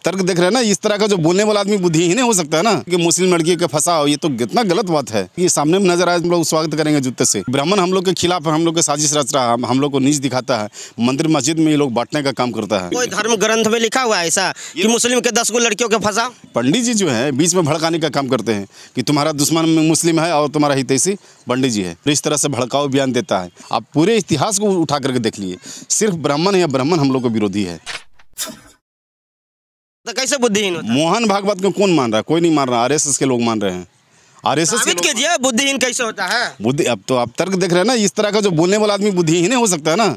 तर्क देख रहे हैं ना, इस तरह का जो बोलने वाला आदमी बुद्धिहीन हो सकता है ना कि मुस्लिम लड़की के फंसाओ, ये तो कितना गलत बात है। ये सामने में नजर आए हम लोग स्वागत करेंगे जूते से। ब्राह्मण हम लोग के खिलाफ हम लोग के साजिश रच रहा है, हम लोग को नीच दिखाता है, मंदिर मस्जिद में ये लोग बांटने का काम करता है। कोई धर्म ग्रंथ में लिखा हुआ है ऐसा कि मुस्लिम के 10 लड़कियों के फंसाओ? पंडित जी जो है बीच में भड़काने का काम करते हैं कि तुम्हारा दुश्मन मुस्लिम है और तुम्हारा हितैषी पंडित जी है, इस तरह से भड़काऊ बयान देता है। आप पूरे इतिहास को उठा करके देख लिए, सिर्फ ब्राह्मण या ब्राह्मण हम लोग को विरोधी है। तो कैसे बुद्धिहीन होता है? मोहन भागवत को कौन मान रहा है? कोई नहीं मान रहा, आरएसएस के लोग मान रहे हैं। आरएसएस के कीजिए, बुद्धिहीन कैसे होता है? बुद्धि अब तो आप तर्क देख रहे हैं ना, इस तरह का जो बोलने वाला आदमी बुद्धिहीन हो सकता है ना,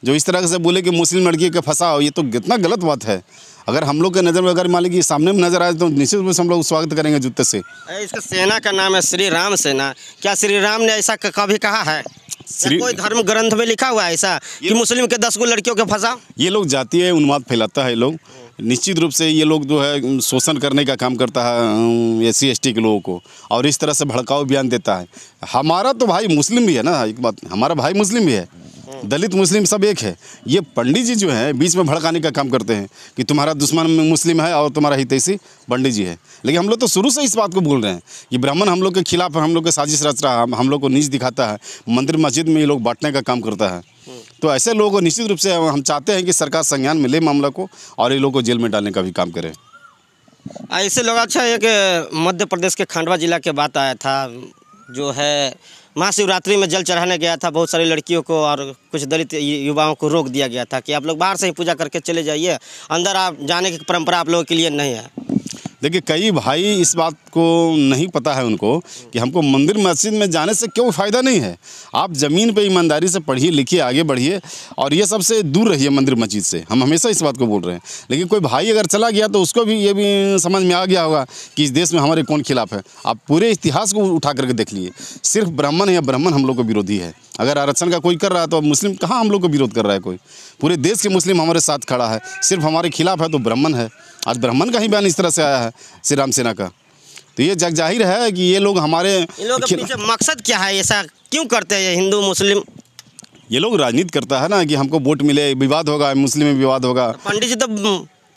जो इस तरह से बोले कि मुस्लिम लड़की के फंसाओ, ये तो कितना गलत बात है। अगर हम लोग के नज़र में अगर मान लीजिए सामने में नजर आए तो निश्चित रूप से हम लोग स्वागत करेंगे जूते से। इसका सेना का नाम है श्री राम सेना, क्या श्री राम ने ऐसा कभी कहा है? कोई धर्म ग्रंथ में लिखा हुआ है ऐसा कि मुस्लिम के 10 लड़कियों के फंसाओ? ये लोग जातीय उन्माद फैलाता है लोग, निश्चित रूप से ये लोग जो है शोषण करने का काम करता है SC ST के लोगों को, और इस तरह से भड़काऊ बयान देता है। हमारा तो भाई मुस्लिम भी है ना, एक बात, हमारा भाई मुस्लिम भी है, दलित मुस्लिम सब एक है। ये पंडित जी जो है बीच में भड़काने का काम करते हैं कि तुम्हारा दुश्मन मुस्लिम है और तुम्हारा हितैषी पंडित जी है। लेकिन हम लोग तो शुरू से इस बात को बोल रहे हैं कि ब्राह्मण हम लोग के खिलाफ हम लोग के साजिश रच रहा है, हम लोग को नीच दिखाता है, मंदिर मस्जिद में ये लोग बांटने का काम करता है। तो ऐसे लोगों को निश्चित रूप से हम चाहते हैं कि सरकार संज्ञान में ले मामला को और ये लोग को जेल में डालने का भी काम करे। ऐसे लोग, अच्छा एक मध्य प्रदेश के खंडवा जिला के बात आया था, जो है महाशिवरात्रि में जल चढ़ाने गया था, बहुत सारी लड़कियों को और कुछ दलित युवाओं को रोक दिया गया था कि आप लोग बाहर से ही पूजा करके चले जाइए, अंदर आप जाने की परंपरा आप लोगों के लिए नहीं है। देखिए कई भाई इस बात को नहीं पता है उनको कि हमको मंदिर मस्जिद में जाने से क्यों फ़ायदा नहीं है। आप ज़मीन पे ईमानदारी से पढ़िए लिखिए आगे बढ़िए और ये सबसे दूर रहिए मंदिर मस्जिद से। हम हमेशा इस बात को बोल रहे हैं। लेकिन कोई भाई अगर चला गया तो उसको भी ये भी समझ में आ गया होगा कि इस देश में हमारे कौन खिलाफ है। आप पूरे इतिहास को उठा करके देख लिए, सिर्फ ब्राह्मण या ब्राह्मण हम लोग को विरोधी है। अगर आरक्षण का कोई कर रहा है तो मुस्लिम कहाँ हम लोग को विरोध कर रहा है कोई? पूरे देश के मुस्लिम हमारे साथ खड़ा है, सिर्फ हमारे खिलाफ है तो ब्राह्मण है। आज ब्राह्मण का ही बयान इस तरह से आया है श्री राम सेना का, तो ये जग जाहिर है कि ये लोग हमारे इन लोगों के पीछे मकसद क्या है, ऐसा क्यों करते हैं हिंदू मुस्लिम? ये लोग राजनीति करता है ना कि हमको वोट मिले, विवाद होगा, मुस्लिम में विवाद होगा। पंडित जी तो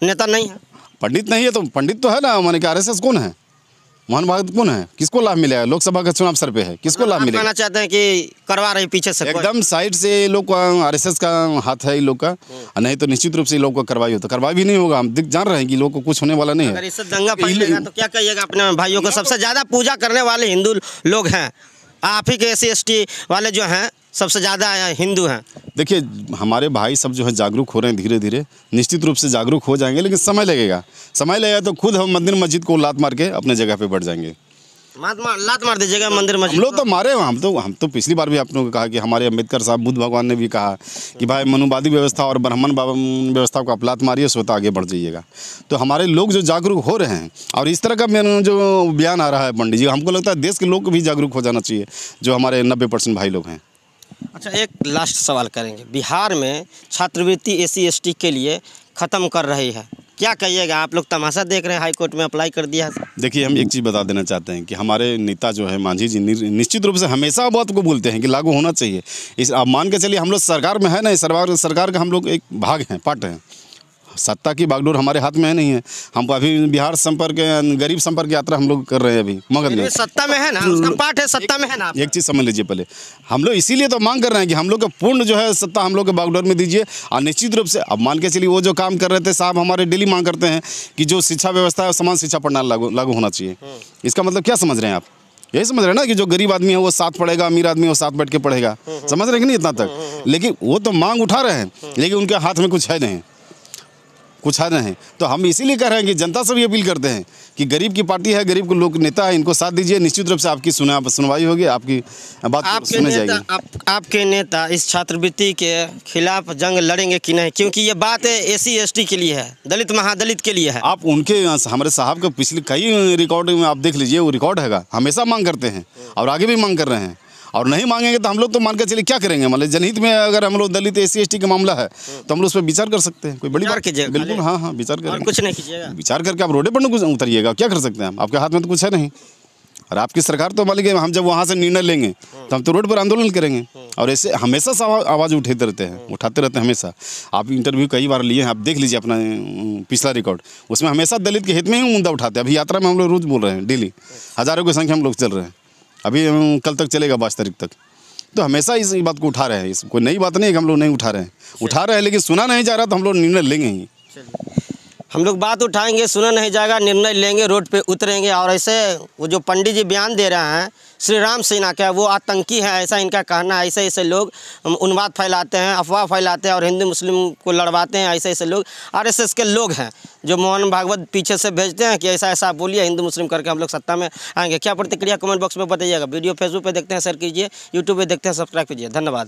नेता नहीं है। पंडित नहीं है तो पंडित तो है ना, माने कि RSS कौन है? मोहन भागवत कौन है? किसको लाभ मिलेगा? लोकसभा का चुनाव सर पे है, किसको लाभ मिलेगा? कहना चाहते हैं कि करवा रहे पीछे से एकदम साइड से लोग का RSS का हाथ है इन लोग का, नहीं तो निश्चित रूप से लोग को करवाई हो तो करवाई भी नहीं होगा। हम जान रहे हैं कि लोग को कुछ होने वाला नहीं है। अगर इससे दंगा फैलेगा तो क्या कहिएगा अपने भाइयों को? सबसे ज़्यादा पूजा करने वाले हिंदू लोग हैं, आप ही के SC ST वाले जो हैं सबसे ज़्यादा हिंदू हैं। देखिए हमारे भाई सब जो है जागरूक हो रहे हैं, धीरे धीरे निश्चित रूप से जागरूक हो जाएंगे, लेकिन समय लगेगा तो खुद हम मंदिर मस्जिद को लात मार के अपने जगह पे बढ़ जाएंगे। लात मार दीजिएगा मंदिर मस्जिद? हम लोग तो मारे, हम तो पिछली बार भी आप लोगों को कहा कि हमारे अम्बेडकर साहब बुद्ध भगवान ने भी कहा कि भाई मनुवादी व्यवस्था और ब्राह्मण व्यवस्था को आप लात मारिए, स्वतः आगे बढ़ जाइएगा। तो हमारे लोग जो जागरूक हो रहे हैं और इस तरह का जो बयान आ रहा है पंडित जी, हमको लगता है देश के लोग को भी जागरूक हो जाना चाहिए, जो हमारे 90% भाई लोग हैं। अच्छा एक लास्ट सवाल करेंगे, बिहार में छात्रवृत्ति SC ST के लिए ख़त्म कर रही है, क्या कहिएगा? आप लोग तमाशा देख रहे हैं, हाई कोर्ट में अप्लाई कर दिया है। देखिए हम एक चीज़ बता देना चाहते हैं कि हमारे नेता जो है मांझी जी निश्चित रूप से हमेशा बात को बोलते हैं कि लागू होना चाहिए। इस आप मान के चलिए हम लोग सरकार में है ना, सरकार का हम लोग एक भाग हैं, पार्ट हैं, सत्ता की बागडोर हमारे हाथ में है नहीं है। हम अभी बिहार संपर्क गरीब संपर्क यात्रा हम लोग कर रहे हैं अभी मगध में। सत्ता में है ना, उसका पार्ट है, सत्ता में है ना। एक चीज़ समझ लीजिए पहले, हम लोग इसीलिए तो मांग कर रहे हैं कि हम लोग का पूर्ण जो है सत्ता हम लोग के बागडोर में दीजिए। और निश्चित रूप से अब मान के चलिए वो जो काम कर रहे थे साहब, हमारे डेली मांग करते हैं कि जो शिक्षा व्यवस्था है समान शिक्षा प्रणाली लागू होना चाहिए। इसका मतलब क्या समझ रहे हैं आप? यही समझ रहे हैं ना कि जो गरीब आदमी है वो साथ पढ़ेगा, अमीर आदमी है वो साथ बैठ के पढ़ेगा। समझ रहे हैं कि नहीं इतना तक? लेकिन वो तो मांग उठा रहे हैं, लेकिन उनके हाथ में कुछ है नहीं, कुछ है नहीं। तो हम इसीलिए कह रहे हैं कि जनता से भी अपील करते हैं कि गरीब की पार्टी है, गरीब के लोग नेता है, इनको साथ दीजिए। निश्चित रूप से आपकी सुनवाई होगी, आपकी बात सुनी जाएगी। आपके नेता इस छात्रवृत्ति के खिलाफ जंग लड़ेंगे कि नहीं? क्योंकि ये बात SC ST के लिए है, दलित महादलित के लिए है। आप उनके हमारे साहब का पिछले कई रिकॉर्ड में आप देख लीजिए, वो रिकॉर्ड हैगा, हमेशा मांग करते हैं और आगे भी मांग कर रहे हैं। और नहीं मांगेंगे तो हम लोग तो मान के चलिए क्या करेंगे? मतलब जनहित में अगर हम लोग दलित SC ST का मामला है तो हम लोग उस पर विचार कर सकते हैं, कोई बड़ी बात कीजिएगा। बिल्कुल हाँ, विचार करेंगे, कुछ नहीं कीजिएगा। विचार करके आप रोडे पर उतरिएगा, क्या कर सकते हैं हम? आपके हाथ में तो कुछ है नहीं। और आपकी सरकार तो मालिक है, हम जब वहाँ से निर्णय लेंगे तो हम तो रोड पर आंदोलन करेंगे। और ऐसे हमेशा से आवाज़ उठाते रहते हैं हमेशा। आप इंटरव्यू कई बार लिए हैं, आप देख लीजिए अपना पिछला रिकॉर्ड, उसमें हमेशा दलित के हित में ही मुद्दा उठाते हैं। अभी यात्रा में हम लोग रोज़ बोल रहे हैं, डेली हज़ारों की संख्या हम लोग चल रहे हैं, अभी कल तक चलेगा 22 तारीख तक। तो हमेशा इस बात को उठा रहे हैं, इस कोई नई बात नहीं है कि हम लोग नहीं उठा रहे हैं, लेकिन सुना नहीं जा रहा तो हम लोग निर्णय लेंगे ही। हम लोग बात उठाएंगे, सुना नहीं जाएगा, निर्णय लेंगे, रोड पे उतरेंगे। और ऐसे वो जो पंडित जी बयान दे रहे हैं श्री राम सेना का, वो आतंकी है ऐसा इनका कहना है। ऐसे ऐसे लोग उन्माद फैलाते हैं, अफवाह फैलाते हैं और हिंदू मुस्लिम को लड़वाते हैं। ऐसे ऐसे लोग आरएसएस के लोग हैं जो मोहन भागवत पीछे से भेजते हैं कि ऐसा ऐसा बोलिए हिंदू मुस्लिम करके हम लोग सत्ता में आएंगे। क्या प्रतिक्रिया कमेंट बॉक्स में बताइएगा। वीडियो फेसबुक पे देखते हैं शेयर कीजिए, यूट्यूब पे देखते हैं सब्सक्राइब कीजिए। धन्यवाद।